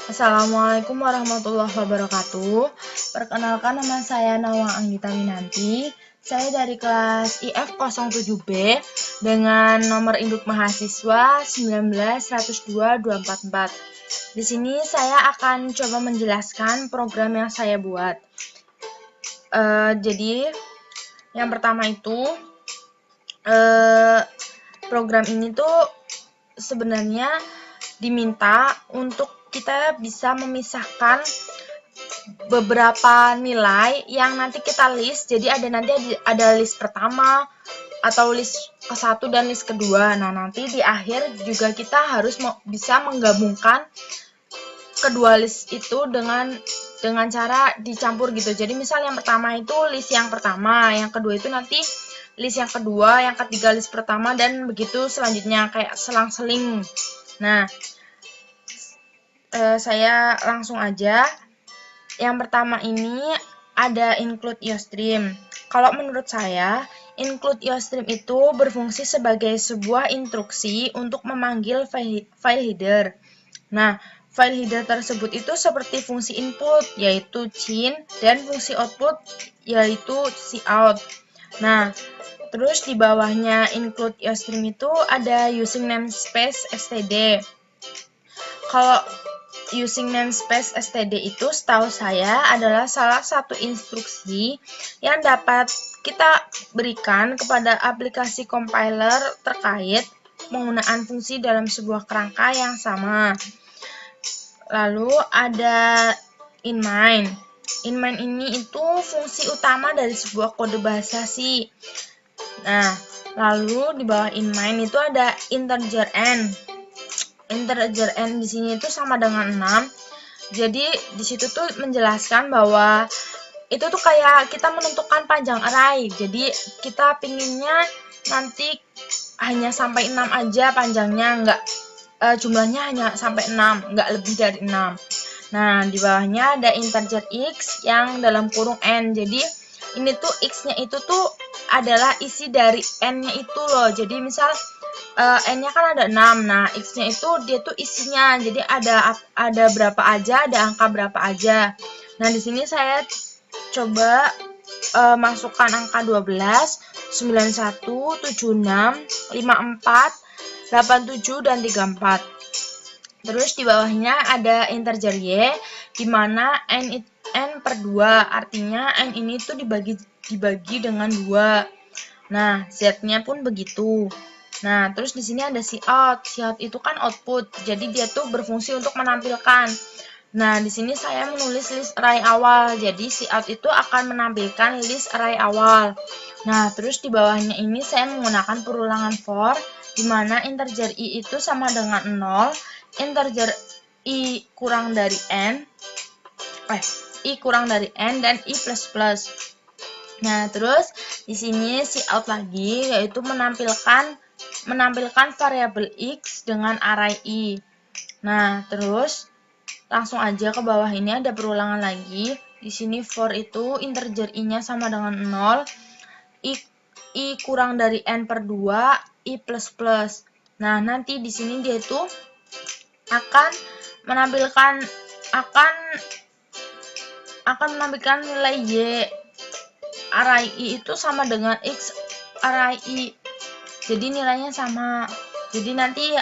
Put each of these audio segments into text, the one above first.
Assalamualaikum warahmatullahi wabarakatuh. Perkenalkan, nama saya Nawang Anggita Winanti. Saya dari kelas IF07B dengan nomor induk mahasiswa 19102-244. Di sini saya akan coba menjelaskan program yang saya buat. Jadi yang pertama itu program ini tuh sebenarnya diminta untuk kita bisa memisahkan beberapa nilai yang nanti kita list. Jadi ada list pertama atau list ke-1 dan list kedua. Nah, nanti di akhir juga kita harus bisa menggabungkan kedua list itu dengan cara dicampur gitu. Jadi misal yang pertama itu list yang pertama, yang kedua itu nanti list yang kedua, yang ketiga list pertama, dan begitu selanjutnya kayak selang-seling. Nah, saya langsung aja. Yang pertama ini ada include iostream. Kalau menurut saya, include iostream itu berfungsi sebagai sebuah instruksi untuk memanggil file header. Nah, file header tersebut itu seperti fungsi input, yaitu cin, dan fungsi output, yaitu cout. Nah, terus di bawahnya include iostream itu ada using namespace std. Kalau using namespace std itu setahu saya adalah salah satu instruksi yang dapat kita berikan kepada aplikasi compiler terkait penggunaan fungsi dalam sebuah kerangka yang sama. Lalu ada inMain. InMain ini itu fungsi utama dari sebuah kode bahasa C. Nah, lalu di bawah inMain itu ada integer n. Integer n di sini itu sama dengan 6. Jadi di situ tuh menjelaskan bahwa itu tuh kayak kita menentukan panjang array. Jadi kita pinginnya nanti hanya sampai 6 aja panjangnya, jumlahnya hanya sampai 6, nggak lebih dari 6. Nah, di bawahnya ada integer x yang dalam kurung n. Jadi ini tuh x-nya itu tuh adalah isi dari n-nya itu loh. Jadi misal n-nya kan ada 6. Nah, x-nya itu dia tuh isinya. Jadi ada berapa aja, ada angka berapa aja. Nah, di sini saya coba masukkan angka 12, 91, 76, 54, 87 dan 34. Terus di bawahnya ada integer y di mana n per 2, artinya n ini tuh dibagi dengan 2. Nah, z-nya pun begitu. Nah, terus di sini ada cout. Cout itu kan output. Jadi dia tuh berfungsi untuk menampilkan. Nah, di sini saya menulis list array awal. Jadi cout itu akan menampilkan list array awal. Nah, terus di bawahnya ini saya menggunakan perulangan for di mana integer i itu sama dengan 0, integer i kurang dari n, dan i plus plus. Nah, terus di sini cout lagi yaitu menampilkan variabel x dengan array i. Nah, terus langsung aja ke bawah ini ada perulangan lagi. Di sini for itu integer i-nya sama dengan 0, i kurang dari n per 2, i plus plus. Nah, nanti di sini dia itu akan menampilkan nilai y. Array i itu sama dengan x array i. Jadi nilainya sama. Jadi nanti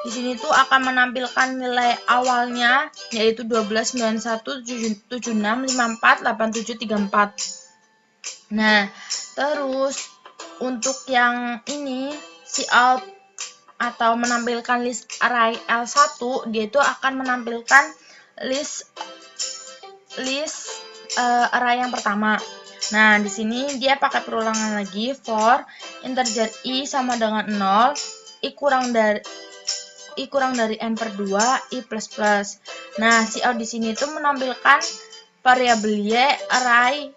di sini tuh akan menampilkan nilai awalnya yaitu 12, 91, 76, 54, 87, 34. Nah, terus untuk yang ini cout atau menampilkan list array L1, dia itu akan menampilkan list array yang pertama. Nah, di sini dia pakai perulangan lagi for integer i sama dengan 0, i kurang dari n per 2, i plus plus. Nah, cout di sini itu menampilkan variabel y array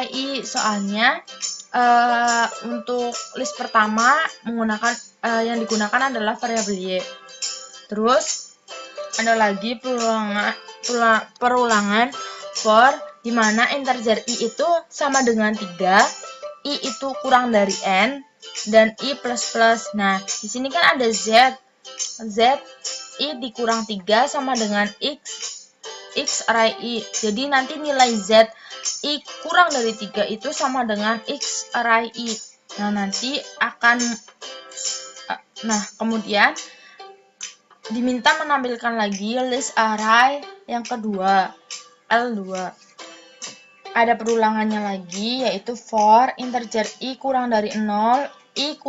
i, soalnya untuk list pertama yang digunakan adalah variabel y. Terus ada lagi perulangan for di mana integer i itu sama dengan 3, i itu kurang dari n, dan i plus plus. Nah, di sini kan ada z I dikurang 3 sama dengan X array I. Jadi nanti nilai Z I kurang dari 3 itu sama dengan X array I. Nah, nanti akan kemudian diminta menampilkan lagi list array yang kedua, L2. Ada perulangannya lagi, yaitu for integer I kurang dari 0, I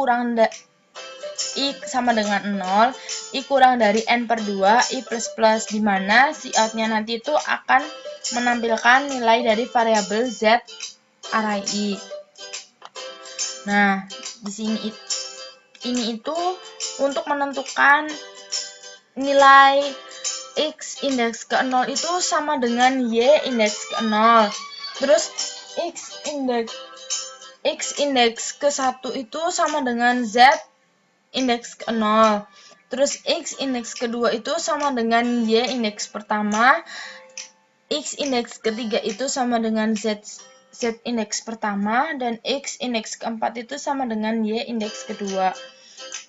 sama dengan 0, I kurang dari N per 2, I plus plus, di mana si out-nya nanti itu akan menampilkan nilai dari variabel Z array I. Nah, di sini ini itu untuk menentukan nilai X indeks ke 0 itu sama dengan Y indeks ke 0. Terus X indeks ke 1 itu sama dengan Z indeks ke 0. Terus X indeks kedua itu sama dengan Y indeks pertama. X indeks ketiga itu sama dengan Z indeks pertama. Dan X indeks keempat itu sama dengan Y indeks kedua.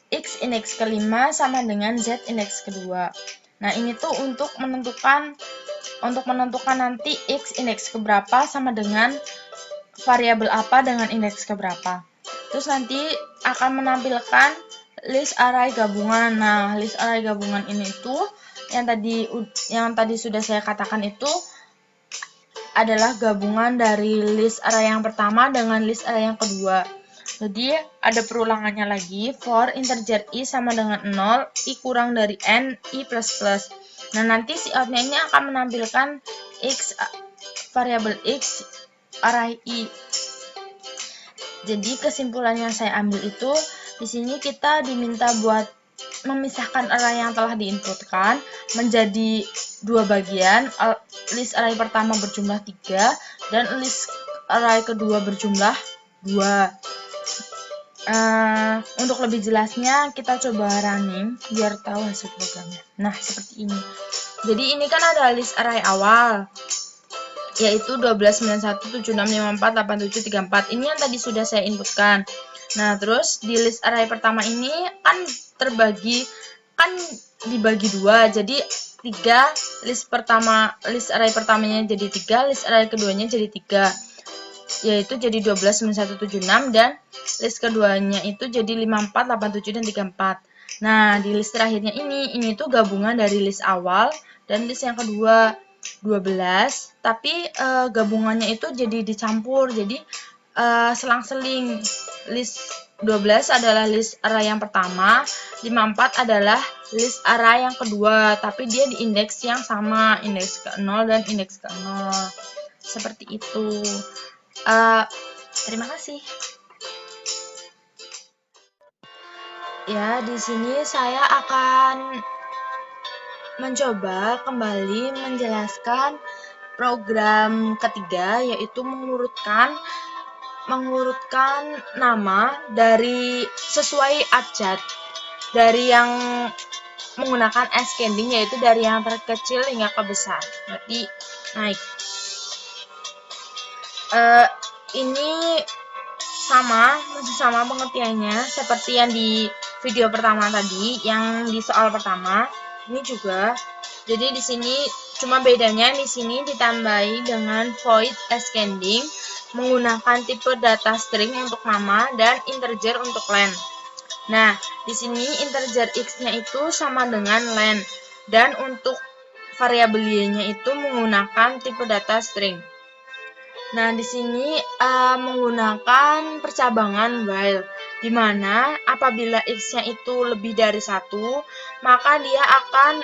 X indeks kelima sama dengan Z indeks kedua. Nah, ini tuh untuk menentukan nanti X indeks keberapa sama dengan variabel apa dengan indeks keberapa. Terus nanti akan menampilkan list array gabungan. Nah, list array gabungan ini tuh yang tadi sudah saya katakan itu adalah gabungan dari list array yang pertama dengan list array yang kedua. Jadi ada perulangannya lagi, for integer I sama dengan 0, I kurang dari N, I plus plus. Nah, nanti si out-nya ini akan menampilkan variabel X array I. Jadi kesimpulan yang saya ambil itu, di sini kita diminta buat memisahkan array yang telah diinputkan menjadi dua bagian, list array pertama berjumlah 3 dan list array kedua berjumlah 2. Untuk lebih jelasnya kita coba running biar tahu hasil programnya. Nah, seperti ini. Jadi ini kan ada list array awal, yaitu 129176548734. Ini yang tadi sudah saya inputkan. Nah, terus di list array pertama ini kan dibagi 2. Jadi 3 list array pertamanya jadi 3, list array keduanya jadi 3. Yaitu jadi 129176 dan list keduanya itu jadi 5487 dan 34. Nah, di list terakhirnya ini tuh gabungan dari list awal dan list yang kedua 12, tapi gabungannya itu jadi dicampur, jadi selang-seling. List 12 adalah list array yang pertama, 54 adalah list array yang kedua, tapi dia di indeks yang sama, indeks ke 0 dan indeks ke 0. Seperti itu. Terima kasih. Ya, di sini saya akan mencoba kembali menjelaskan program ketiga, yaitu mengurutkan nama dari sesuai abjad, dari yang menggunakan ascending, yaitu dari yang terkecil hingga ke besar, berarti naik. Ini masih sama pengertiannya seperti yang di video pertama tadi, yang di soal pertama. Ini juga. Jadi di sini cuma bedanya di sini ditambahi dengan void ascending menggunakan tipe data string untuk nama dan integer untuk len. Nah, di sini integer x-nya itu sama dengan len dan untuk variabel y-nya itu menggunakan tipe data string. Nah, di sini menggunakan percabangan while, di mana apabila x-nya itu lebih dari 1, maka dia akan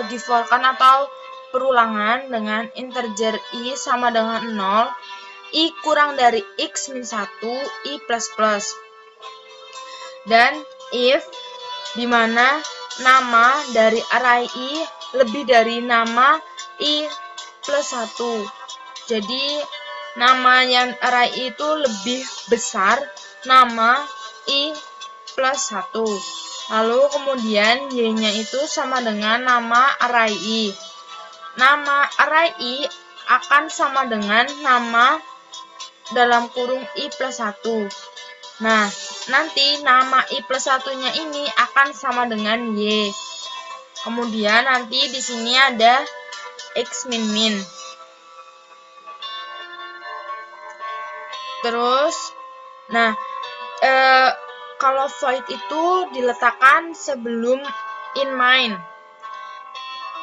di-for-kan atau perulangan dengan integer i sama dengan 0, i kurang dari x min 1, i plus plus. Dan if, di mana nama dari array i lebih dari nama i plus 1. Jadi nama yang array itu lebih besar nama i plus 1. Lalu kemudian y-nya itu sama dengan nama array i. Nama array i akan sama dengan nama dalam kurung i plus 1. Nah, nanti nama I plus 1-nya ini akan sama dengan Y. Kemudian nanti di sini ada X min. Terus, nah, kalau void itu diletakkan sebelum in main.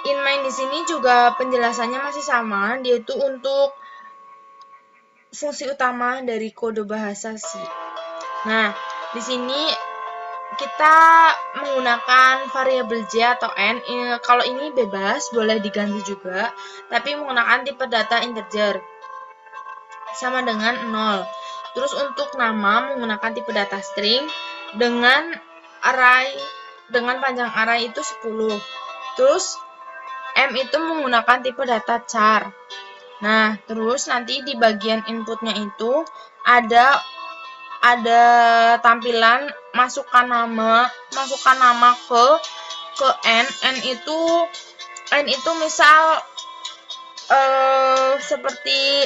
In main di sini juga penjelasannya masih sama, yaitu untuk fungsi utama dari kode bahasa C. Nah, di sini kita menggunakan variabel J atau N. Kalau ini bebas, boleh diganti juga, tapi menggunakan tipe data integer sama dengan 0. Terus untuk nama menggunakan tipe data string dengan panjang array itu 10. Terus M itu menggunakan tipe data char. Nah, terus nanti di bagian inputnya itu ada tampilan masukkan nama ke N itu misal seperti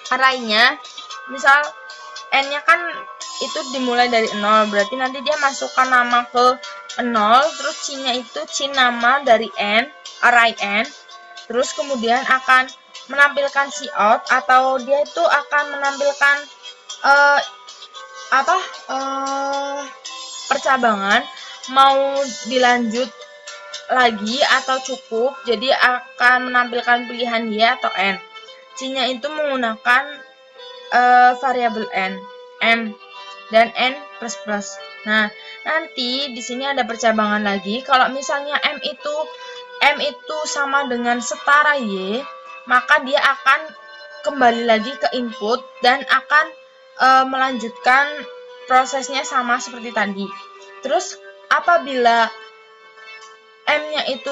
arraynya, misal N-nya kan itu dimulai dari 0, berarti nanti dia masukkan nama ke 0, terus C-nya itu C nama dari N, array N, terus kemudian akan menampilkan cout, atau dia itu akan menampilkan percabangan, mau dilanjut lagi atau cukup, jadi akan menampilkan pilihan Y atau N. C-nya itu menggunakan variabel N, M, dan N++. Nah, nanti di sini ada percabangan lagi. Kalau misalnya M itu sama dengan setara Y, maka dia akan kembali lagi ke input dan akan melanjutkan prosesnya sama seperti tadi. Terus apabila M-nya itu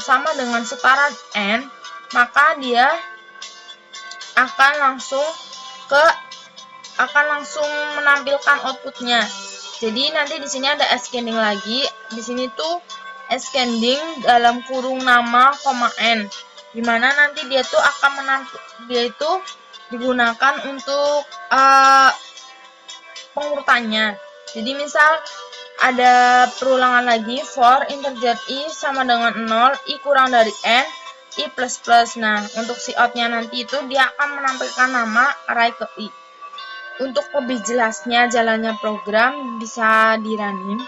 sama dengan setara N, maka dia akan langsung menampilkan outputnya. Jadi nanti di sini ada ascending lagi. Di sini tuh ascending dalam kurung nama, N. Dimana nanti dia itu digunakan untuk pengurutannya. Jadi misal ada perulangan lagi, for integer I sama dengan 0, I kurang dari N, I++. Nah, untuk cout-nya nanti itu dia akan menampilkan nama array ke I. Untuk lebih jelasnya jalannya program bisa diranin.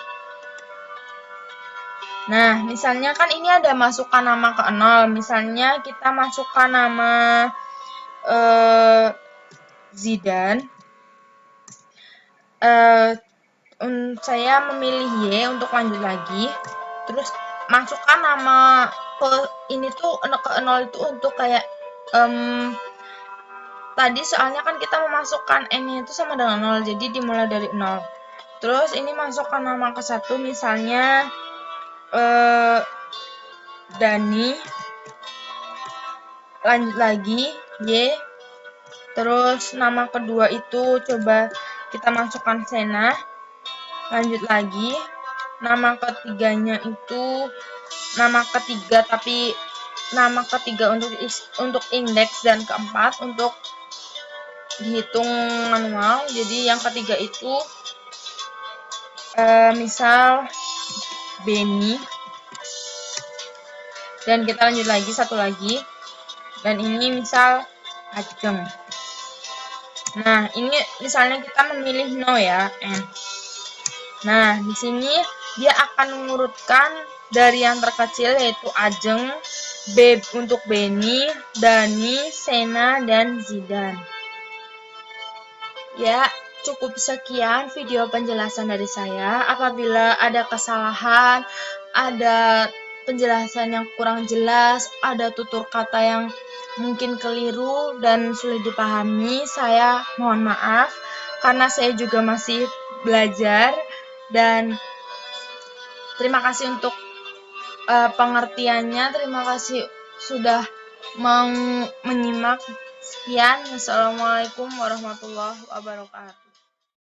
Nah, misalnya kan ini ada masukkan nama ke 0. Misalnya kita masukkan nama Zidan. Saya memilih Y untuk lanjut lagi. Terus masukkan nama ini tuh ke 0 itu untuk kayak tadi soalnya kan kita memasukkan N itu sama dengan 0, jadi dimulai dari 0. Terus ini masukkan nama ke 1, misalnya Dani, lanjut lagi Y. Terus nama kedua itu coba kita masukkan Sena, lanjut lagi. Nama ketiganya itu nama ketiga, tapi nama ketiga untuk indeks dan keempat untuk dihitung manual. Jadi yang ketiga itu misal Beni, dan kita lanjut lagi satu lagi, dan ini misal Ajeng. Nah, ini misalnya kita memilih no ya, N. Nah, di sini dia akan mengurutkan dari yang terkecil yaitu Ajeng, B untuk Beni, Dani, Sena, dan Zidan. Ya, cukup sekian video penjelasan dari saya. Apabila ada kesalahan, ada penjelasan yang kurang jelas, ada tutur kata yang mungkin keliru dan sulit dipahami, saya mohon maaf karena saya juga masih belajar, dan terima kasih untuk pengertiannya. Terima kasih sudah mau menyimak. Sekian, wassalamualaikum warahmatullahi wabarakatuh.